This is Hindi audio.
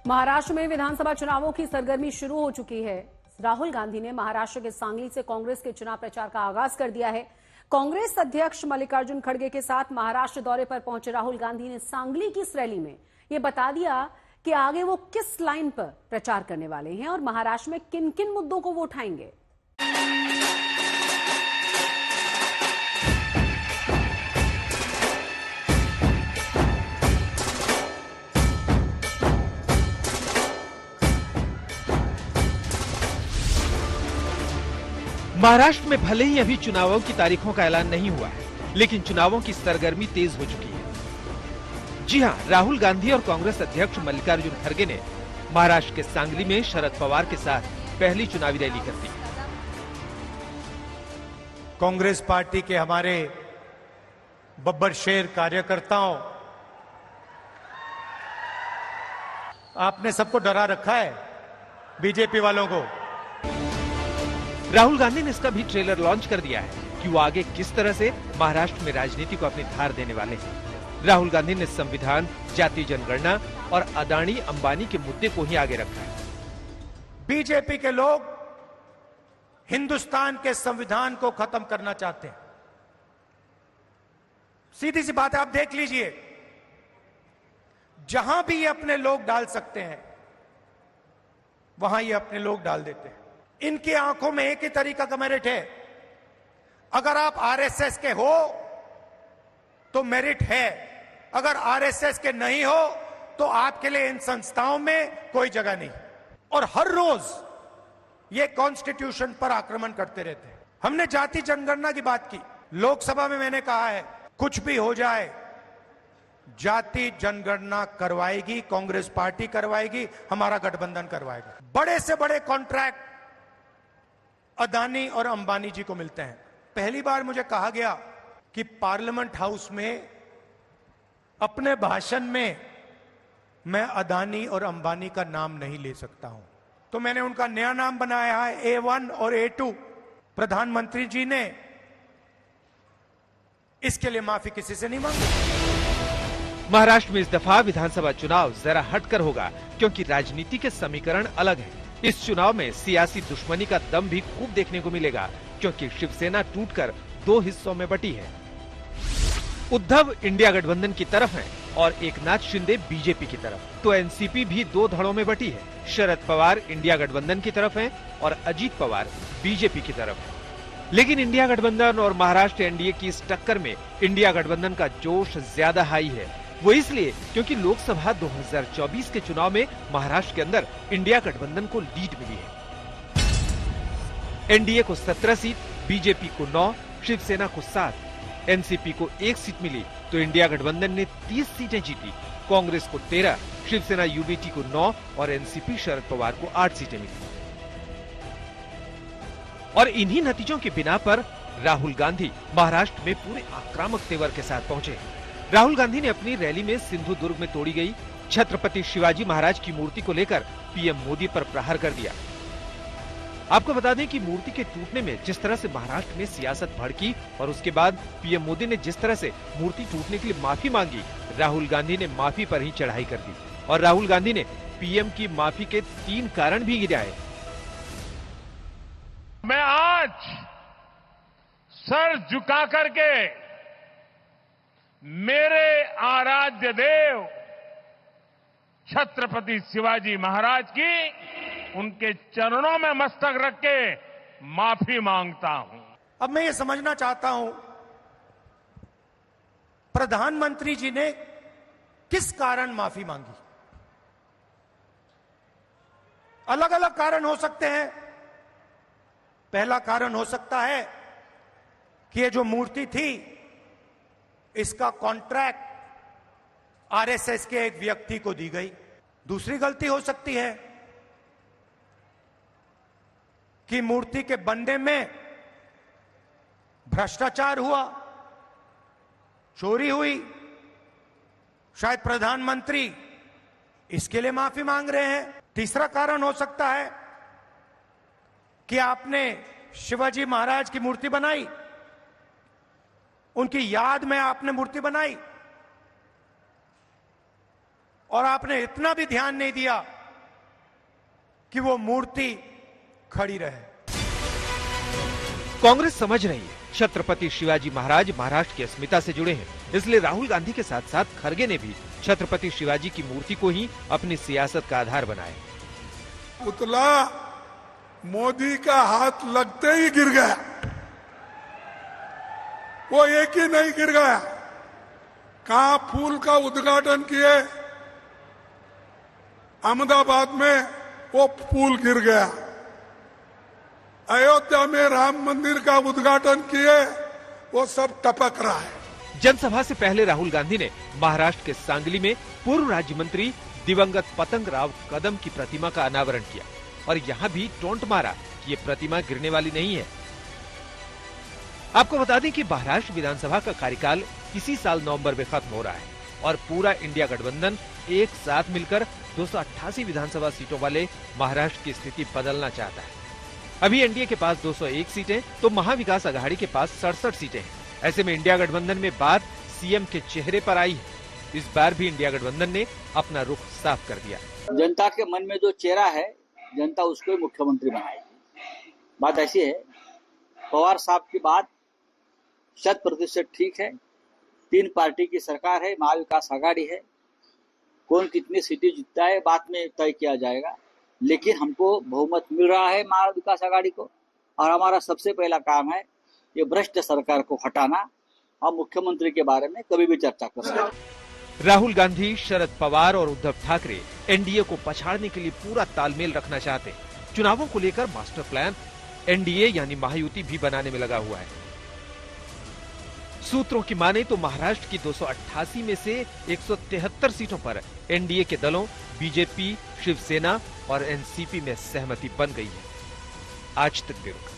महाराष्ट्र में विधानसभा चुनावों की सरगर्मी शुरू हो चुकी है। राहुल गांधी ने महाराष्ट्र के सांगली से कांग्रेस के चुनाव प्रचार का आगाज कर दिया है। कांग्रेस अध्यक्ष मल्लिकार्जुन खड़गे के साथ महाराष्ट्र दौरे पर पहुंचे राहुल गांधी ने सांगली की इस रैली में ये बता दिया कि आगे वो किस लाइन पर प्रचार करने वाले हैं और महाराष्ट्र में किन किन मुद्दों को वो उठाएंगे। महाराष्ट्र में भले ही अभी चुनावों की तारीखों का ऐलान नहीं हुआ है, लेकिन चुनावों की सरगर्मी तेज हो चुकी है। जी हां, राहुल गांधी और कांग्रेस अध्यक्ष मल्लिकार्जुन खड़गे ने महाराष्ट्र के सांगली में शरद पवार के साथ पहली चुनावी रैली कर दी। कांग्रेस पार्टी के हमारे बब्बर शेर कार्यकर्ताओं, आपने सबको डरा रखा है, बीजेपी वालों को। राहुल गांधी ने इसका भी ट्रेलर लॉन्च कर दिया है कि वो आगे किस तरह से महाराष्ट्र में राजनीति को अपनी धार देने वाले हैं। राहुल गांधी ने संविधान, जातीय जनगणना और अदानी अंबानी के मुद्दे को ही आगे रखा है। बीजेपी के लोग हिंदुस्तान के संविधान को खत्म करना चाहते हैं। सीधी सी बात है, आप देख लीजिए, जहां भी ये अपने लोग डाल सकते हैं वहां ये अपने लोग डाल देते हैं। इनकी आंखों में एक ही तरीका का मेरिट है। अगर आप आरएसएस के हो तो मेरिट है, अगर आरएसएस के नहीं हो तो आपके लिए इन संस्थाओं में कोई जगह नहीं। और हर रोज ये कॉन्स्टिट्यूशन पर आक्रमण करते रहते हैं। हमने जाति जनगणना की बात की, लोकसभा में मैंने कहा है कुछ भी हो जाए जाति जनगणना करवाएगी कांग्रेस पार्टी, करवाएगी, हमारा गठबंधन करवाएगा। बड़े से बड़े कॉन्ट्रैक्ट अदानी और अंबानी जी को मिलते हैं। पहली बार मुझे कहा गया कि पार्लियामेंट हाउस में अपने भाषण में मैं अदानी और अंबानी का नाम नहीं ले सकता हूं, तो मैंने उनका नया नाम बनाया है A1 और A2। प्रधानमंत्री जी ने इसके लिए माफी किसी से नहीं मांगी। महाराष्ट्र में इस दफा विधानसभा चुनाव जरा हटकर होगा, क्योंकि राजनीति के समीकरण अलग हैं। इस चुनाव में सियासी दुश्मनी का दम भी खूब देखने को मिलेगा, क्योंकि शिवसेना टूटकर दो हिस्सों में बटी है। उद्धव इंडिया गठबंधन की तरफ है और एकनाथ शिंदे बीजेपी की तरफ। तो एनसीपी भी दो धड़ों में बटी है। शरद पवार इंडिया गठबंधन की तरफ है और अजीत पवार बीजेपी की तरफ है। लेकिन इंडिया गठबंधन और महाराष्ट्र एनडीए की इस टक्कर में इंडिया गठबंधन का जोश ज्यादा हाई है। वो इसलिए क्योंकि लोकसभा 2024 के चुनाव में महाराष्ट्र के अंदर इंडिया गठबंधन को लीड मिली है। एनडीए को 17 सीट, बीजेपी को 9, शिवसेना को 7, एनसीपी को 1 सीट मिली, तो इंडिया गठबंधन ने 30 सीटें जीती। कांग्रेस को 13, शिवसेना यूबीटी को 9 और एनसीपी शरद पवार को 8 सीटें मिली। और इन्हीं नतीजों के बिना पर राहुल गांधी महाराष्ट्र में पूरे आक्रामक तेवर के साथ पहुंचे। राहुल गांधी ने अपनी रैली में सिंधुदुर्ग में तोड़ी गई छत्रपति शिवाजी महाराज की मूर्ति को लेकर पीएम मोदी पर प्रहार कर दिया। आपको बता दें कि मूर्ति के टूटने में जिस तरह से महाराष्ट्र में सियासत भड़की और उसके बाद पीएम मोदी ने जिस तरह से मूर्ति टूटने के लिए माफी मांगी, राहुल गांधी ने माफी पर ही चढ़ाई कर दी। और राहुल गांधी ने पीएम की माफी के 3 कारण भी गिनाए। मैं आज सर झुका करके मेरे आराध्य देव छत्रपति शिवाजी महाराज की उनके चरणों में मस्तक रख के माफी मांगता हूं। अब मैं ये समझना चाहता हूं, प्रधानमंत्री जी ने किस कारण माफी मांगी? अलग अलग कारण हो सकते हैं। पहला कारण हो सकता है कि ये जो मूर्ति थी इसका कॉन्ट्रैक्ट आरएसएस के एक व्यक्ति को दी गई। दूसरी गलती हो सकती है कि मूर्ति के बनने में भ्रष्टाचार हुआ, चोरी हुई, शायद प्रधानमंत्री इसके लिए माफी मांग रहे हैं। तीसरा कारण हो सकता है कि आपने शिवाजी महाराज की मूर्ति बनाई, उनकी याद में आपने मूर्ति बनाई और आपने इतना भी ध्यान नहीं दिया कि वो मूर्ति खड़ी रहे। कांग्रेस समझ रही है छत्रपति शिवाजी महाराज महाराष्ट्र की अस्मिता से जुड़े हैं, इसलिए राहुल गांधी के साथ साथ खड़गे ने भी छत्रपति शिवाजी की मूर्ति को ही अपनी सियासत का आधार बनाया। पुतला मोदी का हाथ लगते ही गिर गया, वो एक ही नहीं गिर गया, कहा फूल का उद्घाटन किए अहमदाबाद में, वो फूल गिर गया। अयोध्या में राम मंदिर का उद्घाटन किए, वो सब टपक रहा है। जनसभा से पहले राहुल गांधी ने महाराष्ट्र के सांगली में पूर्व राज्य मंत्री दिवंगत पतंग राव कदम की प्रतिमा का अनावरण किया और यहाँ भी टोंट मारा कि ये प्रतिमा गिरने वाली नहीं है। आपको बता दें कि महाराष्ट्र विधानसभा का कार्यकाल इसी साल नवंबर में खत्म हो रहा है और पूरा इंडिया गठबंधन एक साथ मिलकर 288 विधानसभा सीटों वाले महाराष्ट्र की स्थिति बदलना चाहता है। अभी एनडीए के पास 201 सीटें तो महाविकास अघाड़ी के पास 67 सीटें हैं। ऐसे में इंडिया गठबंधन में बात सीएम के चेहरे पर आई है। इस बार भी इंडिया गठबंधन ने अपना रुख साफ कर दिया। जनता के मन में जो चेहरा है, जनता उसको ही मुख्यमंत्री बनाएगी। बात ऐसी है, पवार साहब की बात 100% ठीक है। 3 पार्टी की सरकार है, महाविकास आघाड़ी है, कौन कितनी सीटें जीतता है बाद में तय किया जाएगा, लेकिन हमको बहुमत मिल रहा है महाविकास आघाड़ी को और हमारा सबसे पहला काम है ये भ्रष्ट सरकार को हटाना। हम मुख्यमंत्री के बारे में कभी भी चर्चा कर सकते हैं। राहुल गांधी, शरद पवार और उद्धव ठाकरे एनडीए को पछाड़ने के लिए पूरा तालमेल रखना चाहते हैं। चुनावों को लेकर मास्टर प्लान एनडीए यानी महायुति भी बनाने में लगा हुआ है। सूत्रों की माने तो महाराष्ट्र की 288 में से 173 सीटों पर एनडीए के दलों बीजेपी, शिवसेना और एनसीपी में सहमति बन गई है। आज तक ब्यूरो।